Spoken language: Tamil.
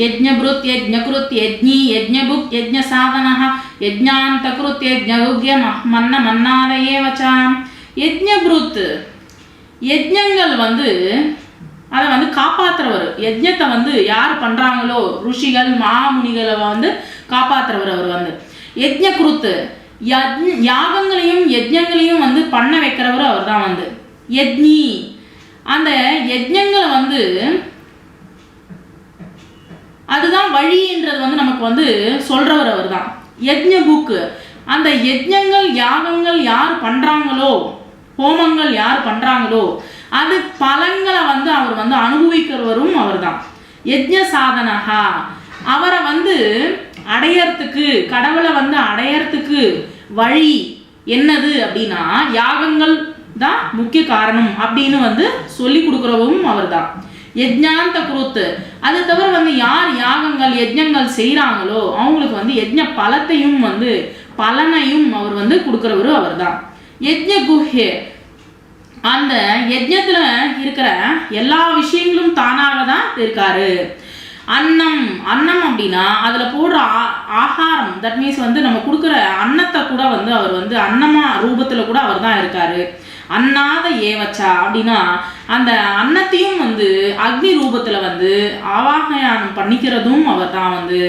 யஜ்ஞபுருத் யஜ்ஞகுருத் யஜ்ஞி யஜ்ஞபுக் யஜ்ஞ சாதனஹ யஜ்ஞாந்தகுருத் யஜ்ஞகுக்ய மன்ன மன்னாதயேவசாம். யஜ்ஞபுருத் யஜ்ஞங்கள் வந்து அதை வந்து காப்பாற்றுறவர். யஜ்ஞத்தை வந்து யார் பண்ணுறாங்களோ ருஷிகள் மாமுனிகளை வந்து காப்பாற்றுறவர் அவர் வந்து. யஜ்ஞகுருத்து யாகங்களையும் யஜ்ஞங்களையும் வந்து பண்ண வைக்கிறவர் அவர் தான் வந்து. யஜ்ஞி அந்த யஜ்ஞங்களை வந்து அதுதான் வழின்றது வந்து நமக்கு வந்து சொல்றவர் அவர் தான். யஜ்ஞபுக்கு அந்த யஜ்ஞங்கள் யாகங்கள் யார் பண்றாங்களோ ஹோமங்கள் யார் பண்றாங்களோ அது பலன்களை வந்து அவர் வந்து அனுபவிக்கிறவரும் அவர் தான். யஜ்ஞ சாதனஹா அவரை வந்து அடையறதுக்கு கடவுளை வந்து அடையறதுக்கு வழி என்னது அப்படின்னா யாகங்கள் தான் முக்கிய காரணம் அப்படின்னு வந்து சொல்லி கொடுக்குறவும் அவர் தான். யஜ்ஞாந்த குருத்து அது தவிர வந்து யார் யாகங்கள் யஜ்ஞங்கள் செய்கிறாங்களோ அவங்களுக்கு வந்து யஜ்ஞ பலத்தையும் வந்து பலனையும் அவர் வந்து கொடுக்குறவரு அவர் தான். யஜ்ஞ குஹ்ய அந்த யஜ்ஞத்தில் இருக்கிற எல்லா விஷயங்களும் தானாக தான் இருக்காரு. அன்னம் அன்னம் அப்படின்னா அதில் போடுற ஆகாரம், தட் மீன்ஸ் வந்து நம்ம கொடுக்குற அன்னத்தை கூட வந்து அவர் வந்து அன்னமா ரூபத்தில் கூட அவர் தான் இருக்காரு. அன்னாத ஏவச்சா அப்படின்னா அந்த அன்னத்தையும் வந்து அக்னி ரூபத்தில் வந்து ஆவாகயானம் பண்ணிக்கிறதும் அவர் தான் வந்து.